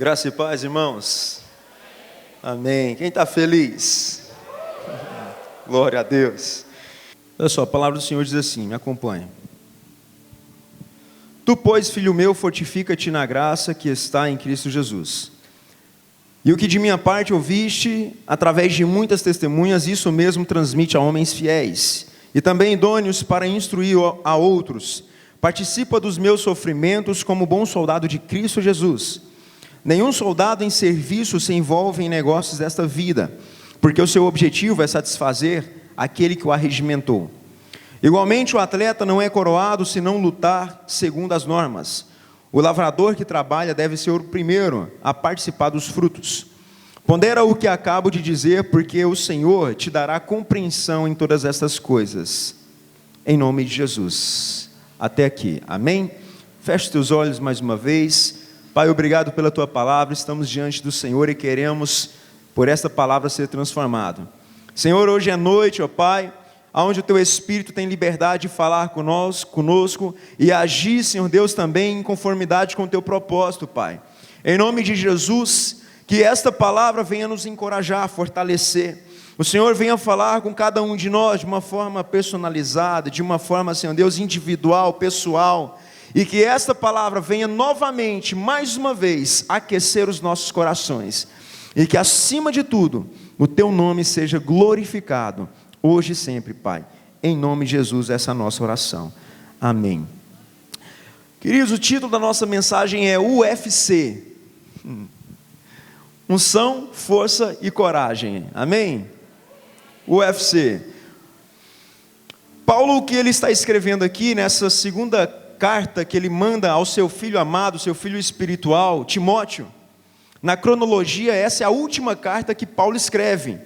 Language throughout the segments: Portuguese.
Graça e paz, irmãos. Amém. Quem está feliz? Glória a Deus. Olha só, a palavra do Senhor diz assim, me acompanhe. Tu, pois, filho meu, fortifica-te na graça que está em Cristo Jesus. E o que de minha parte ouviste, através de muitas testemunhas, isso mesmo transmite a homens fiéis, e também idôneos para instruir a outros. Participa dos meus sofrimentos como bom soldado de Cristo Jesus. Nenhum soldado em serviço se envolve em negócios desta vida, porque o seu objetivo é satisfazer aquele que o arregimentou. Igualmente, o atleta não é coroado se não lutar segundo as normas. O lavrador que trabalha deve ser o primeiro a participar dos frutos. Pondera o que acabo de dizer, porque o Senhor te dará compreensão em todas estas coisas. Em nome de Jesus. Até aqui. Amém? Feche teus olhos mais uma vez. Pai, obrigado pela tua palavra. Estamos diante do Senhor e queremos, por esta palavra, ser transformado. Senhor, hoje é noite, ó Pai, onde o teu Espírito tem liberdade de falar conosco e agir, Senhor Deus, também em conformidade com o teu propósito, Pai. Em nome de Jesus, que esta palavra venha nos encorajar, fortalecer. O Senhor venha falar com cada um de nós de uma forma personalizada, de uma forma, Senhor Deus, individual, pessoal, e que esta palavra venha novamente, mais uma vez, aquecer os nossos corações, e que acima de tudo, o teu nome seja glorificado, hoje e sempre, Pai. Em nome de Jesus, essa é a nossa oração. Amém. Queridos, o título da nossa mensagem é UFC. Unção, força e coragem. Amém? UFC. Paulo, o que ele está escrevendo aqui, nessa segunda carta que ele manda ao seu filho amado, seu filho espiritual, Timóteo. Na cronologia, essa é a última carta que Paulo escreve.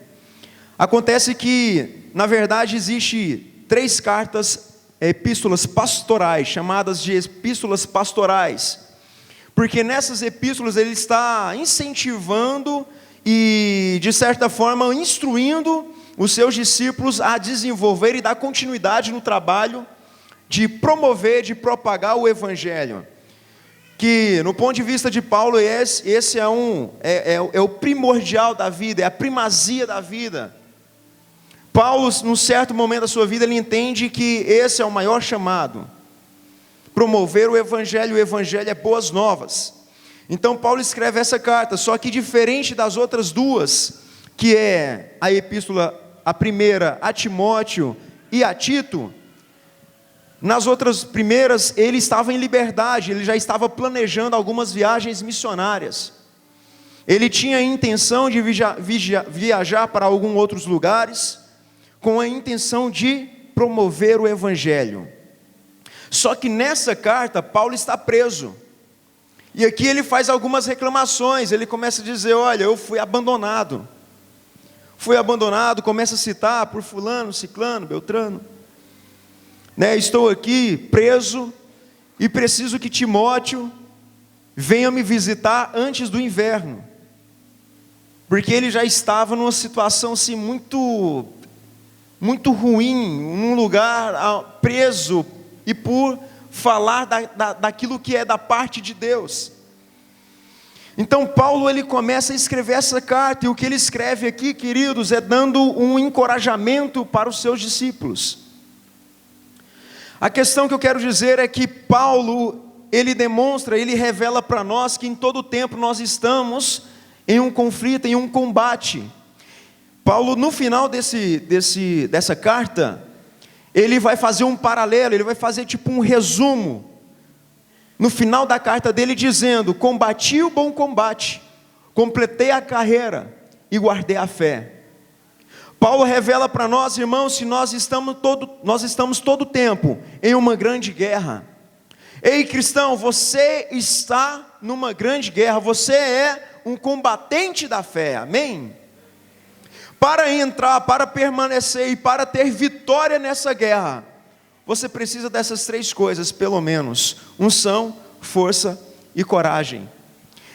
Acontece que, na verdade, existe 3 cartas, epístolas pastorais, chamadas de epístolas pastorais, porque nessas epístolas ele está incentivando e, de certa forma, instruindo os seus discípulos a desenvolver e dar continuidade no trabalho de promover, de propagar o Evangelho. Que, no ponto de vista de Paulo, esse é o primordial da vida, é a primazia da vida. Paulo, num certo momento da sua vida, ele entende que esse é o maior chamado. Promover o Evangelho é boas novas. Então Paulo escreve essa carta, só que diferente das outras duas, que é a epístola, a primeira a Timóteo e a Tito, nas outras primeiras ele estava em liberdade, ele já estava planejando algumas viagens missionárias. Ele tinha a intenção de viajar para alguns outros lugares, com a intenção de promover o Evangelho. Só que nessa carta, Paulo está preso. E aqui ele faz algumas reclamações. Ele começa a dizer, olha, eu fui abandonado. Começa a citar por fulano, ciclano, beltrano. Estou aqui preso e preciso que Timóteo venha me visitar antes do inverno. Porque ele já estava numa situação assim, muito ruim, num lugar preso, e por falar daquilo que é da parte de Deus. Então Paulo, ele começa a escrever essa carta, e o que ele escreve aqui, queridos, é dando um encorajamento para os seus discípulos. A questão que eu quero dizer é que Paulo, ele demonstra, ele revela para nós que em todo tempo nós estamos em um conflito, em um combate. Paulo, no final dessa carta, ele vai fazer um paralelo, ele vai fazer tipo um resumo, no final da carta dele dizendo, combati o bom combate, completei a carreira e guardei a fé. Paulo revela para nós, irmãos, que nós estamos todo tempo em uma grande guerra. Ei, cristão, você está numa grande guerra, você é um combatente da fé, amém? Para entrar, para permanecer e para ter vitória nessa guerra, você precisa dessas 3 coisas, pelo menos: unção, força e coragem.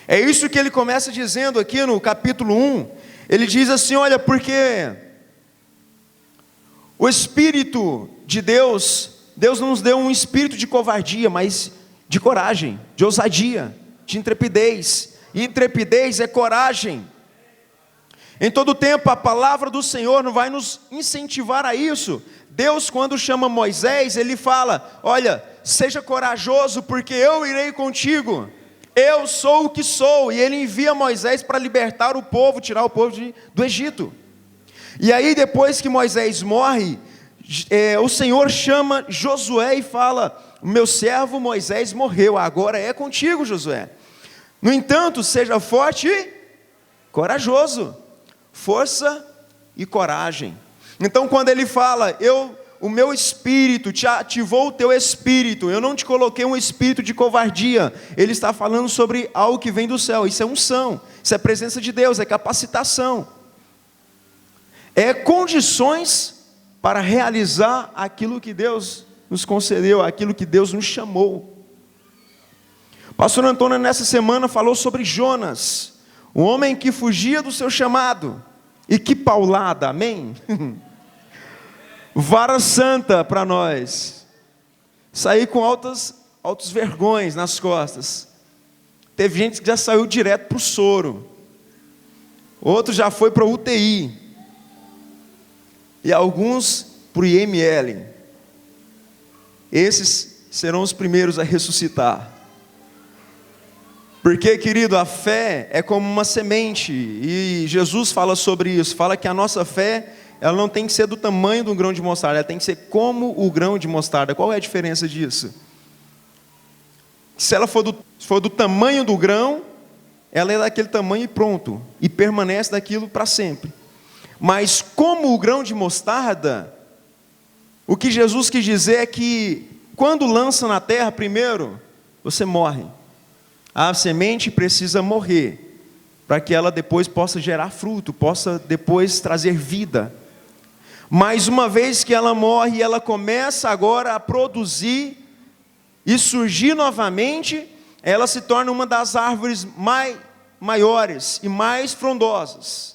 É isso que ele começa dizendo aqui no capítulo 1. Ele diz assim, olha, porque o Espírito de Deus não nos deu um espírito de covardia, mas de coragem, de ousadia, de intrepidez, intrepidez é coragem. Em todo tempo a palavra do Senhor não vai nos incentivar a isso. Deus, quando chama Moisés, Ele fala: olha, seja corajoso, porque eu irei contigo. Eu sou o que sou. E Ele envia Moisés para libertar o povo, tirar o povo do Egito. E aí depois que Moisés morre, o Senhor chama Josué e fala: o meu servo Moisés morreu, agora é contigo, Josué. No entanto, seja forte e corajoso. Força e coragem. Então quando ele fala: o meu espírito, te ativou o teu espírito, eu não te coloquei um espírito de covardia, ele está falando sobre algo que vem do céu. Isso é unção, isso é presença de Deus, é capacitação, é condições para realizar aquilo que Deus nos concedeu, aquilo que Deus nos chamou. Pastor Antônio nessa semana falou sobre Jonas, o homem que fugia do seu chamado. E que paulada, amém? Vara santa para nós. Saí com altos vergões nas costas. Teve gente que já saiu direto para o soro. Outro já foi para o UTI. E alguns para o IML. Esses serão os primeiros a ressuscitar. Porque, querido, a fé é como uma semente, e Jesus fala sobre isso, fala que a nossa fé, ela não tem que ser do tamanho de um grão de mostarda, ela tem que ser como o grão de mostarda. Qual é a diferença disso? Se ela for do tamanho do grão, ela é daquele tamanho e pronto, e permanece daquilo para sempre. Mas como o grão de mostarda, o que Jesus quis dizer é que, quando lança na terra primeiro, você morre. A semente precisa morrer, para que ela depois possa gerar fruto, possa depois trazer vida. Mas uma vez que ela morre, ela começa agora a produzir e surgir novamente, ela se torna uma das árvores maiores e mais frondosas.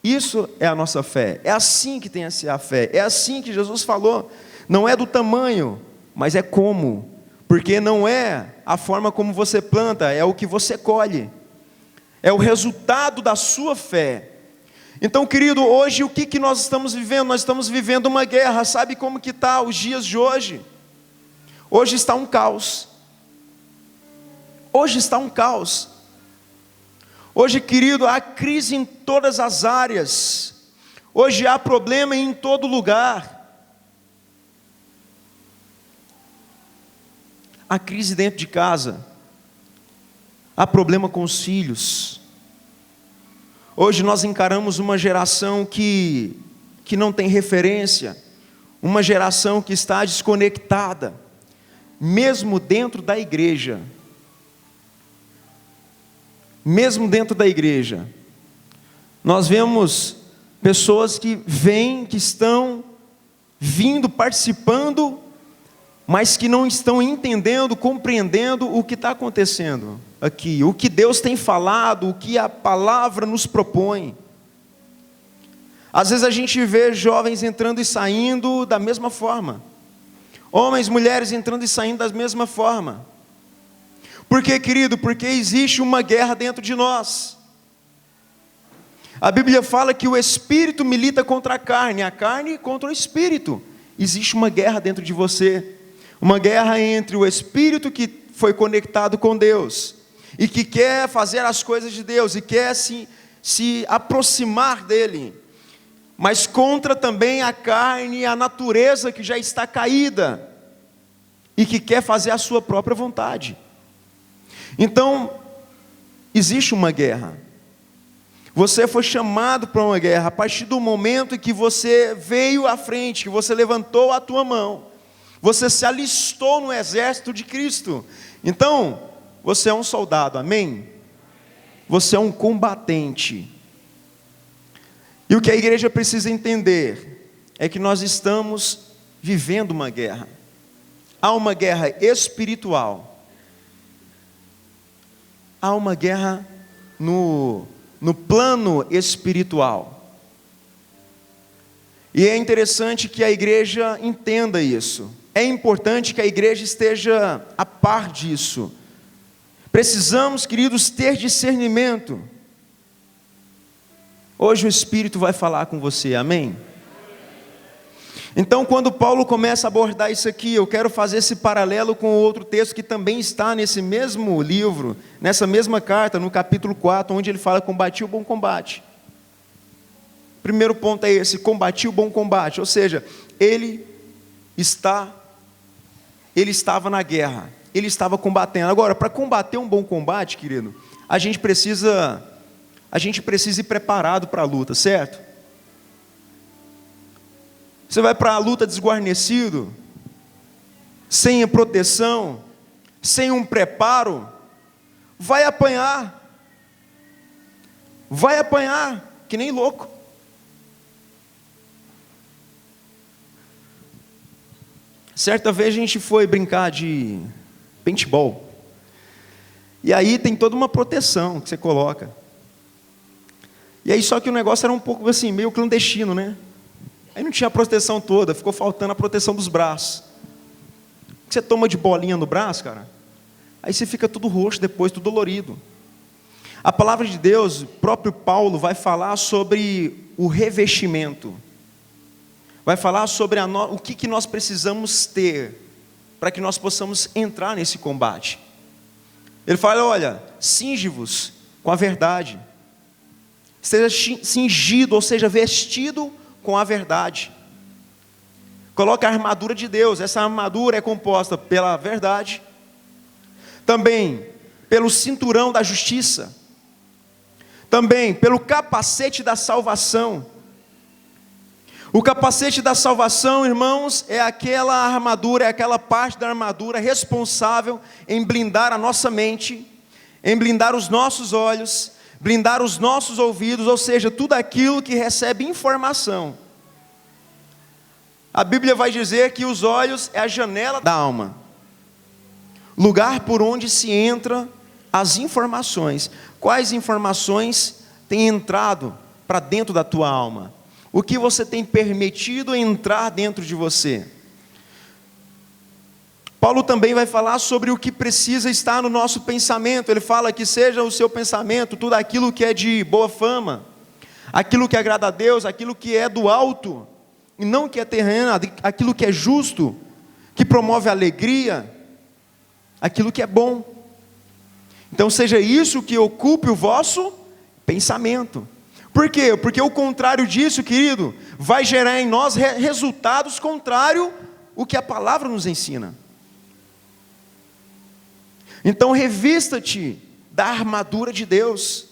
Isso é a nossa fé, é assim que tem a ser a fé, é assim que Jesus falou. Não é do tamanho, mas é como. Porque não é a forma como você planta, é o que você colhe. É o resultado da sua fé. Então, querido, hoje o que nós estamos vivendo? Nós estamos vivendo uma guerra. Sabe como que está os dias de hoje? Hoje está um caos. Hoje está um caos. Hoje, querido, há crise em todas as áreas. Hoje há problema em todo lugar. Há crise dentro de casa, há problema com os filhos. Hoje nós encaramos uma geração que não tem referência, uma geração que está desconectada, mesmo dentro da igreja. Mesmo dentro da igreja, nós vemos pessoas que vêm, que estão vindo, participando, mas que não estão entendendo, compreendendo o que está acontecendo aqui, o que Deus tem falado, o que a palavra nos propõe. Às vezes a gente vê jovens entrando e saindo da mesma forma, homens, mulheres entrando e saindo da mesma forma. Por quê, querido? Porque existe uma guerra dentro de nós. A Bíblia fala que o espírito milita contra a carne contra o espírito. Existe uma guerra dentro de você. Uma guerra entre o espírito que foi conectado com Deus e que quer fazer as coisas de Deus e quer se aproximar dele, mas contra também a carne e a natureza que já está caída e que quer fazer a sua própria vontade. Então, existe uma guerra. Você foi chamado para uma guerra a partir do momento em que você veio à frente, que você levantou a tua mão. Você se alistou no exército de Cristo. Então, você é um soldado, amém? Você é um combatente. E o que a igreja precisa entender é que nós estamos vivendo uma guerra. Há uma guerra espiritual. Há uma guerra no plano espiritual. E é interessante que a igreja entenda isso. É importante que a igreja esteja a par disso. Precisamos, queridos, ter discernimento. Hoje o Espírito vai falar com você, amém? Então, quando Paulo começa a abordar isso aqui, eu quero fazer esse paralelo com outro texto que também está nesse mesmo livro, nessa mesma carta, no capítulo 4, onde ele fala: combati o bom combate. Primeiro ponto é esse: combati o bom combate, ou seja, ele estava na guerra, ele estava combatendo. Agora, para combater um bom combate, querido, a gente precisa ir preparado para a luta, certo? Você vai para a luta desguarnecido, sem proteção, sem um preparo, vai apanhar que nem louco. Certa vez a gente foi brincar de paintball, e aí tem toda uma proteção que você coloca, e aí só que o negócio era um pouco assim, meio clandestino, né? Aí não tinha a proteção toda, ficou faltando a proteção dos braços. Você toma de bolinha no braço, cara, aí você fica tudo roxo depois, tudo dolorido. A palavra de Deus, o próprio Paulo vai falar sobre o revestimento, vai falar sobre o que nós precisamos ter para que nós possamos entrar nesse combate. Ele fala: olha, cinge-vos com a verdade, seja cingido, ou seja, vestido com a verdade. Coloca a armadura de Deus. Essa armadura é composta pela verdade, também pelo cinturão da justiça, também pelo capacete da salvação. O capacete da salvação, irmãos, é aquela armadura, é aquela parte da armadura responsável em blindar a nossa mente, em blindar os nossos olhos, blindar os nossos ouvidos, ou seja, tudo aquilo que recebe informação. A Bíblia vai dizer que os olhos é a janela da alma, lugar por onde se entra as informações. Quais informações têm entrado para dentro da tua alma? O que você tem permitido entrar dentro de você? Paulo também vai falar sobre o que precisa estar no nosso pensamento. Ele fala que seja o seu pensamento tudo aquilo que é de boa fama, aquilo que agrada a Deus, aquilo que é do alto, e não que é terreno, aquilo que é justo, que promove alegria, aquilo que é bom. Então seja isso que ocupe o vosso pensamento. Por quê? Porque o contrário disso, querido, vai gerar em nós resultados contrários ao que a palavra nos ensina. Então revista-te da armadura de Deus,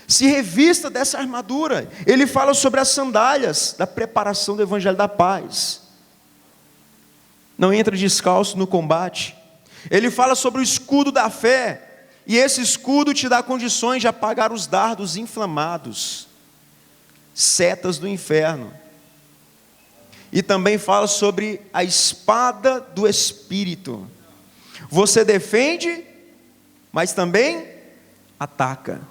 se revista dessa armadura. Ele fala sobre as sandálias da preparação do evangelho da paz. Não entra descalço no combate. Ele fala sobre o escudo da fé, e esse escudo te dá condições de apagar os dardos inflamados, setas do inferno. E também fala sobre a espada do Espírito. Você defende, mas também ataca.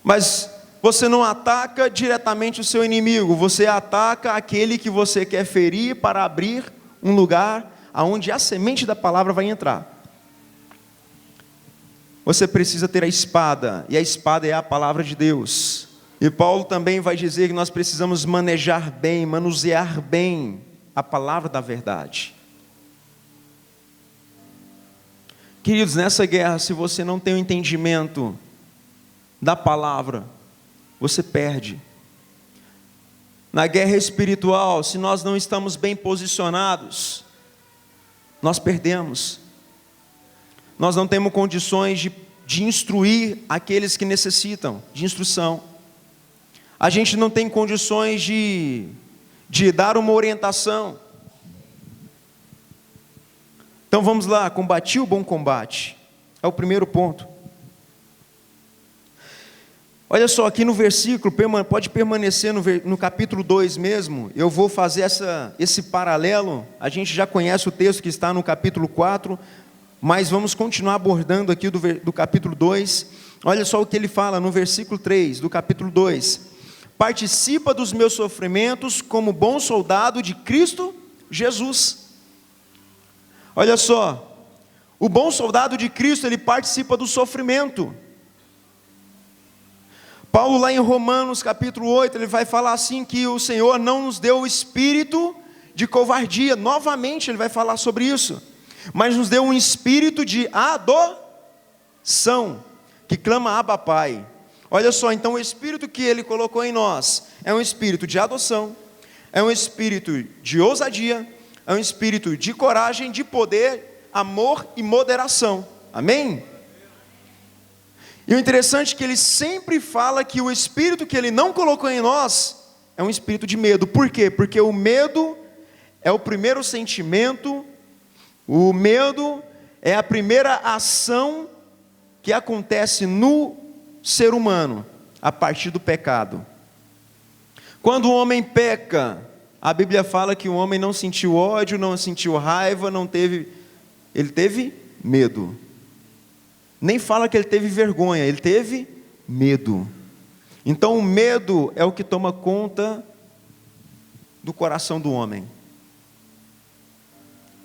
Mas você não ataca diretamente o seu inimigo, você ataca aquele que você quer ferir para abrir um lugar aonde a semente da palavra vai entrar. Você precisa ter a espada, e a espada é a palavra de Deus. E Paulo também vai dizer que nós precisamos manejar bem, manusear bem a palavra da verdade. Queridos, nessa guerra, se você não tem o entendimento da palavra, você perde. Na guerra espiritual, se nós não estamos bem posicionados, nós perdemos. Nós não temos condições de instruir aqueles que necessitam de instrução. A gente não tem condições de dar uma orientação. Então vamos lá, combati o bom combate. É o primeiro ponto. Olha só, aqui no versículo, pode permanecer no capítulo 2 mesmo. Eu vou fazer esse paralelo. A gente já conhece o texto que está no capítulo 4, mas vamos continuar abordando aqui do capítulo 2. Olha só o que ele fala no versículo 3 do capítulo 2. Participa dos meus sofrimentos como bom soldado de Cristo Jesus. Olha só, O bom soldado de Cristo, ele participa do sofrimento. Paulo lá em Romanos capítulo 8, ele vai falar assim que o Senhor não nos deu o espírito de covardia. Novamente ele vai falar sobre isso. Mas nos deu um espírito de adoção, que clama Abba Pai. Olha só, então o espírito que ele colocou em nós é um espírito de adoção, é um espírito de ousadia, é um espírito de coragem, de poder, amor e moderação. Amém? E o interessante é que ele sempre fala que o espírito que ele não colocou em nós é um espírito de medo. Por quê? Porque o medo é o primeiro sentimento, o medo é a primeira ação que acontece no ser humano a partir do pecado. Quando o homem peca, a Bíblia fala que o homem não sentiu ódio, não sentiu raiva, ele teve medo. Nem fala que ele teve vergonha, ele teve medo. Então o medo é o que toma conta do coração do homem.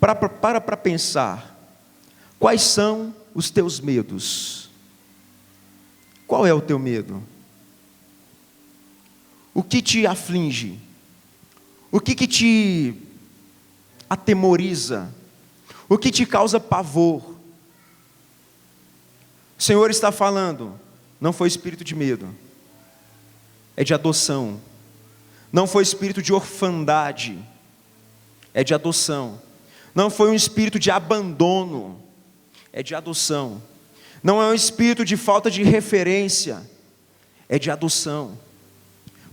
Para pensar, quais são os teus medos? Qual é o teu medo? O que te aflige? O que te atemoriza? O que te causa pavor? O Senhor está falando, não foi espírito de medo, é de adoção. Não foi espírito de orfandade, é de adoção. Não foi um espírito de abandono, é de adoção. Não é um espírito de falta de referência, é de adoção.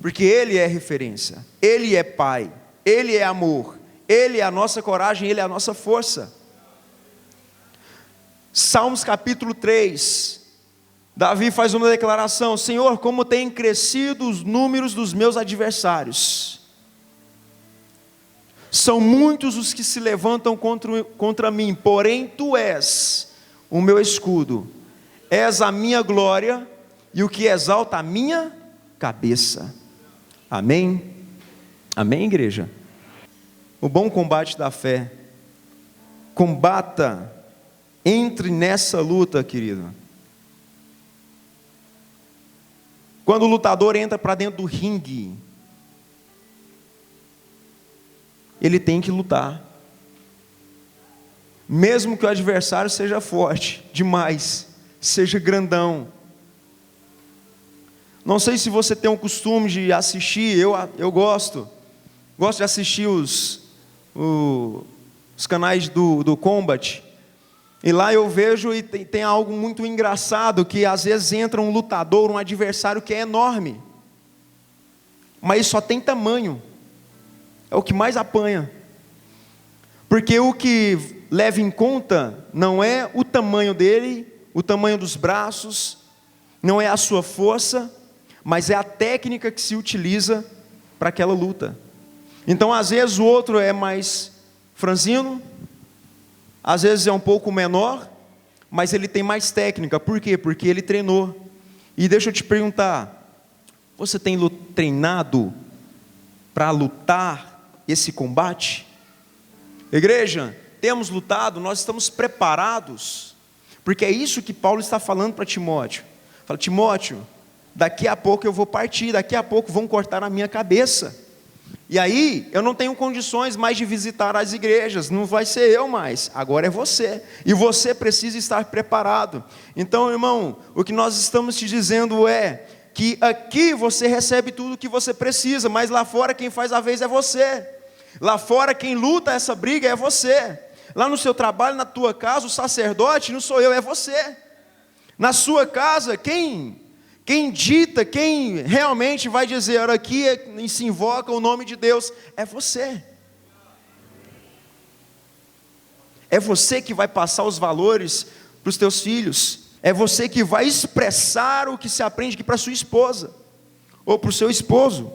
Porque Ele é referência, Ele é Pai, Ele é amor, Ele é a nossa coragem, Ele é a nossa força. Salmos capítulo 3, Davi faz uma declaração: Senhor, como têm crescido os números dos meus adversários. São muitos os que se levantam contra mim, porém Tu és o meu escudo, és a minha glória e o que exalta a minha cabeça. Amém? Amém, igreja? O bom combate da fé. Combata, entre nessa luta, querido. Quando o lutador entra para dentro do ringue, ele tem que lutar. Mesmo que o adversário seja forte demais, seja grandão. Não sei se você tem o costume de assistir, eu gosto de assistir os canais do Combat. E lá eu vejo e tem algo muito engraçado, que às vezes entra um lutador, um adversário que é enorme, mas só tem tamanho, é o que mais apanha, porque o que leva em conta não é o tamanho dele, o tamanho dos braços, não é a sua força, mas é a técnica que se utiliza para aquela luta. Então às vezes o outro é mais franzino, às vezes é um pouco menor, mas ele tem mais técnica. Por quê? Porque ele treinou. E deixa eu te perguntar, você tem treinado para lutar esse combate? Igreja, temos lutado, nós estamos preparados, porque é isso que Paulo está falando para Timóteo. Fala: Timóteo, daqui a pouco eu vou partir, daqui a pouco vão cortar a minha cabeça. E aí, eu não tenho condições mais de visitar as igrejas, não vai ser eu mais, agora é você, e você precisa estar preparado. Então, irmão, o que nós estamos te dizendo é, que aqui você recebe tudo o que você precisa, mas lá fora quem faz a vez é você, lá fora quem luta essa briga é você, lá no seu trabalho, na tua casa, o sacerdote não sou eu, é você, na sua casa, quem dita, quem realmente vai dizer, aqui se invoca o nome de Deus, é você. É você que vai passar os valores para os teus filhos. É você que vai expressar o que se aprende aqui para a sua esposa, ou para o seu esposo.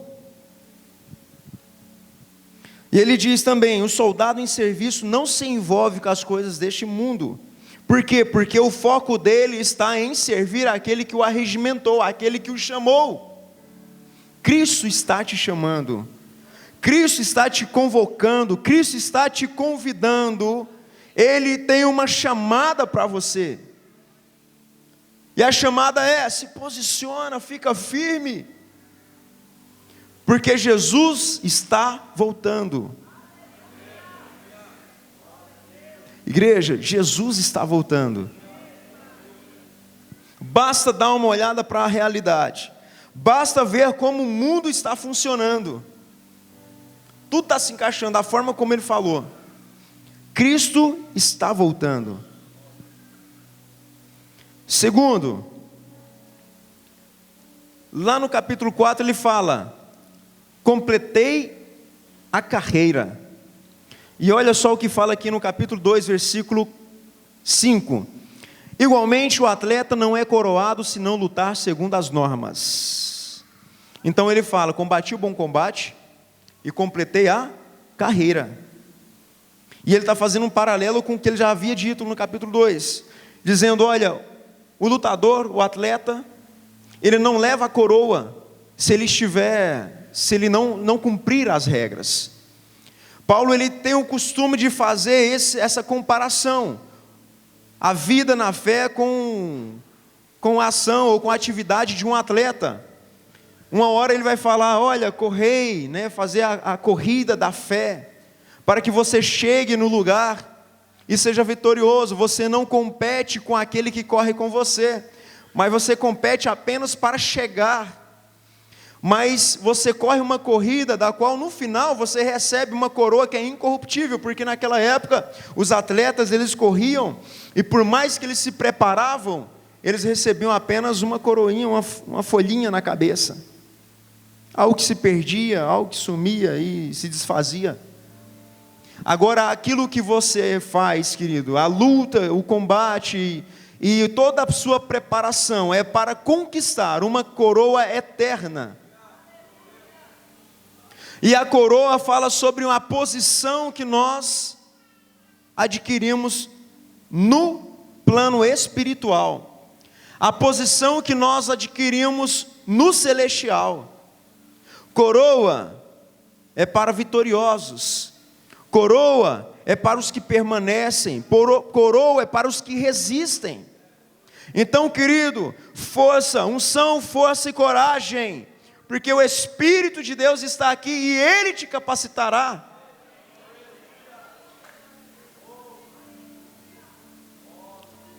E ele diz também, o soldado em serviço não se envolve com as coisas deste mundo. Por quê? Porque o foco dele está em servir aquele que o arregimentou, aquele que o chamou. Cristo está te chamando, Cristo está te convocando, Cristo está te convidando, Ele tem uma chamada para você. E a chamada é: se posiciona, fica firme. Porque Jesus está voltando. Igreja, Jesus está voltando. Basta dar uma olhada para a realidade. Basta ver como o mundo está funcionando. Tudo está se encaixando da forma como ele falou. Cristo está voltando. Segundo, lá no capítulo 4 ele fala: completei a carreira. E olha só o que fala aqui no capítulo 2, versículo 5. Igualmente o atleta não é coroado se não lutar segundo as normas. Então ele fala: combati o bom combate e completei a carreira. E ele está fazendo um paralelo com o que ele já havia dito no capítulo 2, dizendo: olha, o lutador, o atleta, ele não leva a coroa se ele não cumprir as regras. Paulo, ele tem o costume de fazer essa comparação, a vida na fé com a ação ou com a atividade de um atleta. Uma hora ele vai falar: olha, correi, né, fazer a corrida da fé, para que você chegue no lugar e seja vitorioso. Você não compete com aquele que corre com você, mas você compete apenas para chegar. Mas você corre uma corrida da qual no final você recebe uma coroa que é incorruptível, porque naquela época os atletas, eles corriam e por mais que eles se preparavam, eles recebiam apenas uma coroinha, uma folhinha na cabeça. Algo que se perdia, algo que sumia e se desfazia. Agora, aquilo que você faz, querido, a luta, o combate e toda a sua preparação é para conquistar uma coroa eterna. E a coroa fala sobre uma posição que nós adquirimos no plano espiritual. A posição que nós adquirimos no celestial. Coroa é para vitoriosos. Coroa é para os que permanecem. Coroa é para os que resistem. Então, querido, força, unção, força e coragem, porque o Espírito de Deus está aqui e Ele te capacitará.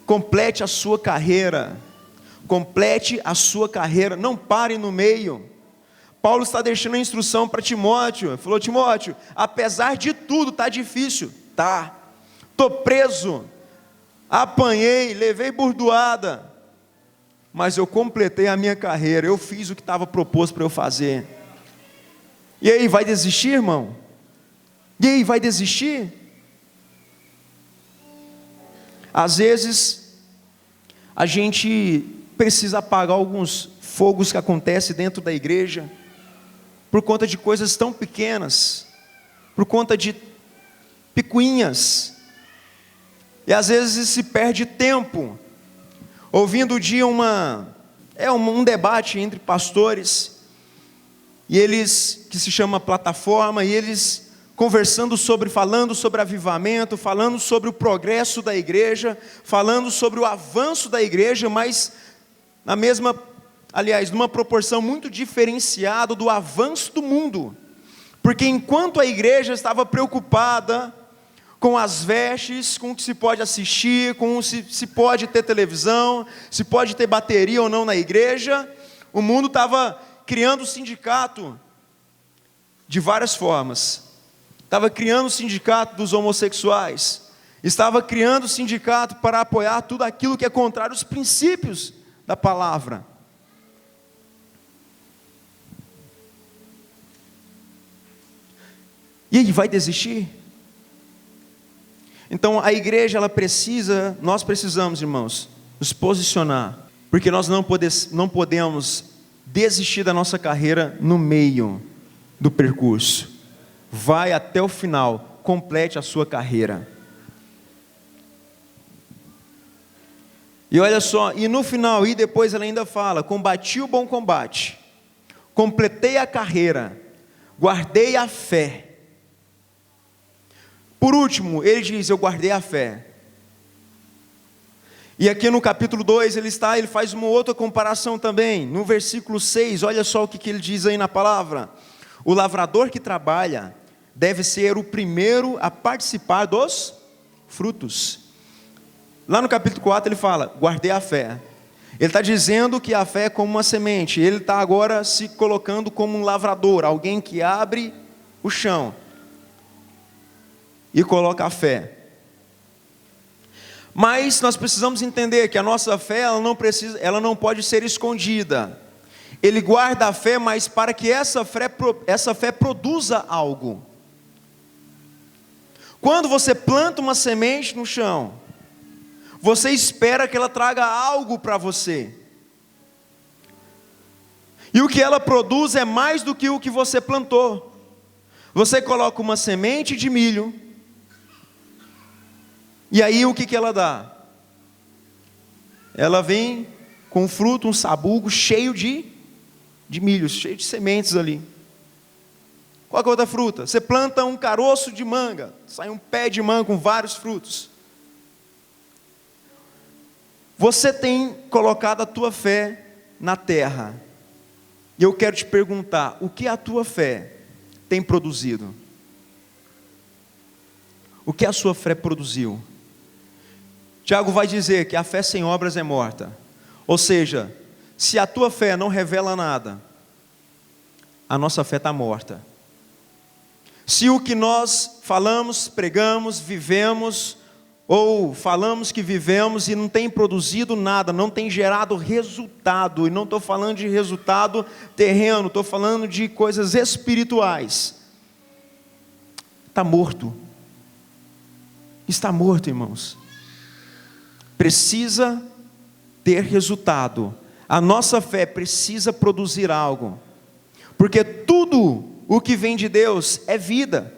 Complete a sua carreira. Complete a sua carreira. Não pare no meio. Paulo está deixando a instrução para Timóteo. Ele falou: Timóteo, apesar de tudo, está difícil. Tá. Estou preso. Apanhei, levei burdoada. Mas eu completei a minha carreira. Eu fiz o que estava proposto para eu fazer. E aí, vai desistir, irmão? E aí, vai desistir? Às vezes, a gente precisa apagar alguns fogos que acontecem dentro da igreja, por conta de coisas tão pequenas, por conta de picuinhas, e às vezes se perde tempo, ouvindo um dia um debate entre pastores, e eles, que se chama plataforma, e eles falando sobre avivamento, falando sobre o progresso da igreja, falando sobre o avanço da igreja, mas numa proporção muito diferenciada do avanço do mundo, porque enquanto a igreja estava preocupada com as vestes, com o que se pode assistir, com se pode ter televisão, se pode ter bateria ou não na igreja, o mundo estava criando sindicato de várias formas. Estava criando o sindicato dos homossexuais, estava criando o sindicato para apoiar tudo aquilo que é contrário aos princípios da palavra. E aí, vai desistir? Então a igreja, nós precisamos, irmãos, nos posicionar, porque nós não podemos desistir da nossa carreira no meio do percurso. Vai até o final, complete a sua carreira. E olha só, e no final, e depois ela ainda fala: combati o bom combate, completei a carreira, guardei a fé. Por último, ele diz: eu guardei a fé. E aqui no capítulo 2 ele faz uma outra comparação também. No versículo 6, olha só o que ele diz aí na palavra: o lavrador que trabalha deve ser o primeiro a participar dos frutos. Lá no capítulo 4 ele fala: guardei a fé. Ele está dizendo que a fé é como uma semente. Ele está agora se colocando como um lavrador, alguém que abre o chão e coloca a fé. Mas nós precisamos entender que a nossa fé, ela não pode ser escondida. Ele guarda a fé, mas para que essa fé produza algo. Quando você planta uma semente no chão, você espera que ela traga algo para você. E o que ela produz é mais do que o que você plantou. Você coloca uma semente de milho, e aí o que ela dá? Ela vem com fruto, um sabugo cheio de milhos, cheio de sementes ali. Qual é a outra fruta? Você planta um caroço de manga, sai um pé de manga com vários frutos. Você tem colocado a tua fé na terra. E eu quero te perguntar: o que a tua fé tem produzido? O que a sua fé produziu? Tiago vai dizer que a fé sem obras é morta. Ou seja, se a tua fé não revela nada, a nossa fé está morta. Se o que nós falamos, pregamos, vivemos, ou falamos que vivemos e não tem produzido nada, não tem gerado resultado, e não estou falando de resultado terreno, estou falando de coisas espirituais, está morto. Está morto, irmãos. Precisa ter resultado. A nossa fé precisa produzir algo, porque tudo o que vem de Deus é vida.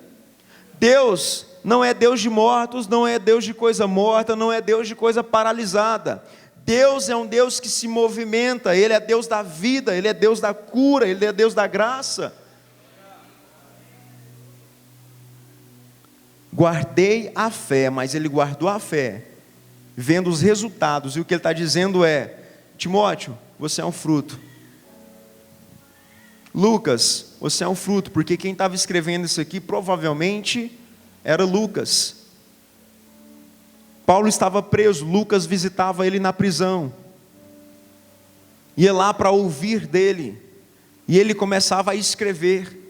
Deus não é Deus de mortos, não é Deus de coisa morta, não é Deus de coisa paralisada. Deus é um Deus que se movimenta, Ele é Deus da vida, Ele é Deus da cura, Ele é Deus da graça. Guardei a fé, mas ele guardou a fé, vendo os resultados, e o que ele está dizendo é: Timóteo, você é um fruto. Lucas, você é um fruto, porque quem estava escrevendo isso aqui provavelmente era Lucas. Paulo estava preso, Lucas visitava ele na prisão, ia lá para ouvir dele, e ele começava a escrever.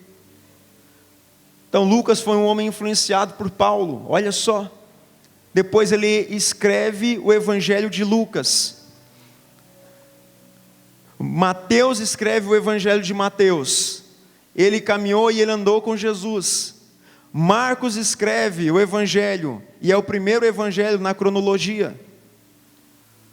Então Lucas foi um homem influenciado por Paulo, olha só. Depois ele escreve o Evangelho de Lucas. Mateus escreve o Evangelho de Mateus. Ele caminhou e ele andou com Jesus. Marcos escreve o Evangelho, e é o primeiro Evangelho na cronologia.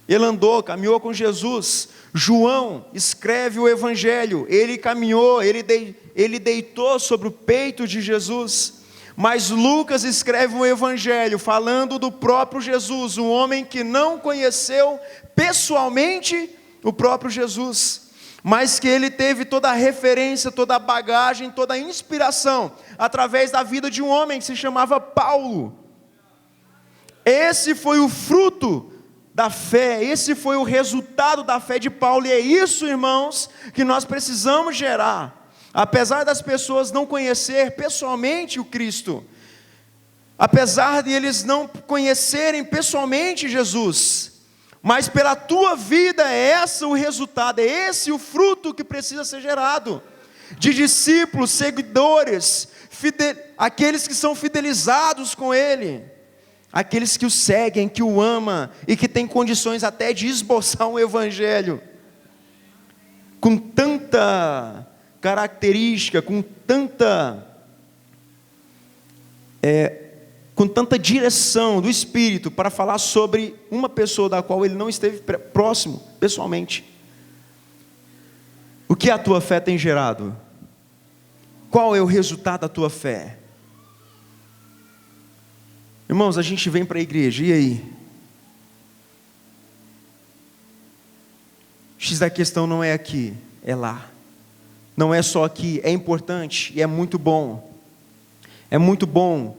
Ele andou, caminhou com Jesus. João escreve o Evangelho. Ele caminhou, ele deitou sobre o peito de Jesus. Mas Lucas escreve um Evangelho falando do próprio Jesus, um homem que não conheceu pessoalmente o próprio Jesus, mas que ele teve toda a referência, toda a bagagem, toda a inspiração, através da vida de um homem que se chamava Paulo. Esse foi o fruto da fé, esse foi o resultado da fé de Paulo, e é isso, irmãos, que nós precisamos gerar. Apesar das pessoas não conhecer pessoalmente o Cristo, apesar de eles não conhecerem pessoalmente Jesus, mas pela tua vida é esse o resultado, é esse o fruto que precisa ser gerado, de discípulos, seguidores, aqueles que são fidelizados com Ele, aqueles que o seguem, que o amam, e que têm condições até de esboçar um Evangelho, com tanta característica, com tanta direção do Espírito para falar sobre uma pessoa da qual ele não esteve próximo, pessoalmente. O que a tua fé tem gerado? Qual é o resultado da tua fé? Irmãos, a gente vem para a igreja, e aí? X da questão não é aqui, é lá. Não é só aqui, é importante e é muito bom. É muito bom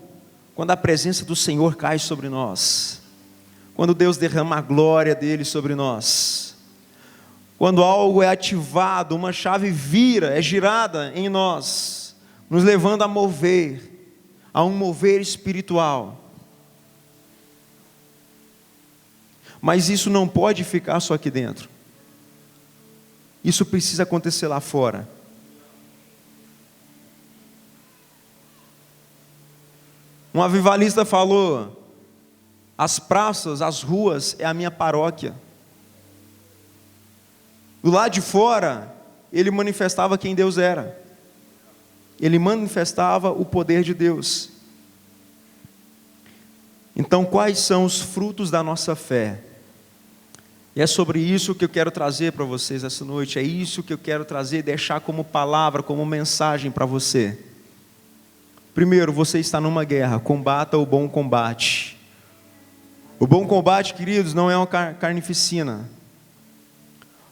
quando a presença do Senhor cai sobre nós, quando Deus derrama a glória dele sobre nós, quando algo é ativado, uma chave vira, é girada em nós, nos levando a mover, a um mover espiritual. Mas isso não pode ficar só aqui dentro, isso precisa acontecer lá fora. Um avivalista falou: as praças, as ruas é a minha paróquia. Do lado de fora, ele manifestava quem Deus era. Ele manifestava o poder de Deus. Então, quais são os frutos da nossa fé? E é sobre isso que eu quero trazer para vocês essa noite. É isso que eu quero trazer, deixar como palavra, como mensagem para você. Primeiro, você está numa guerra, combata o bom combate. O bom combate, queridos, não é uma carnificina.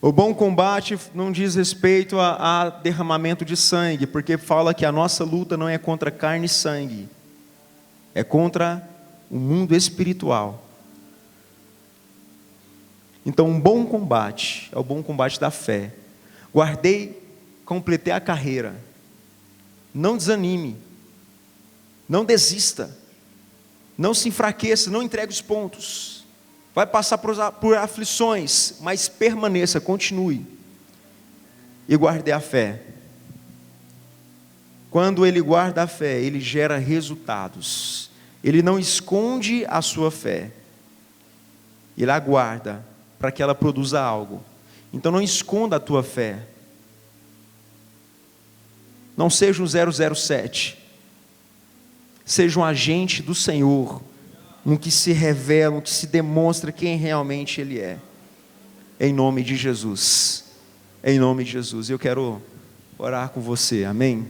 O bom combate não diz respeito a derramamento de sangue, porque fala que a nossa luta não é contra carne e sangue, é contra o mundo espiritual. Então, um bom combate é o bom combate da fé. Completei a carreira. Não desanime. Não desista, não se enfraqueça, não entregue os pontos. Vai passar por aflições, mas permaneça, continue. E guarde a fé. Quando ele guarda a fé, ele gera resultados. Ele não esconde a sua fé. Ele aguarda para que ela produza algo. Então não esconda a tua fé. Não seja um 007. Seja um agente do Senhor, no que se revela, no que se demonstra quem realmente Ele é. Em nome de Jesus. Em nome de Jesus. Eu quero orar com você. Amém?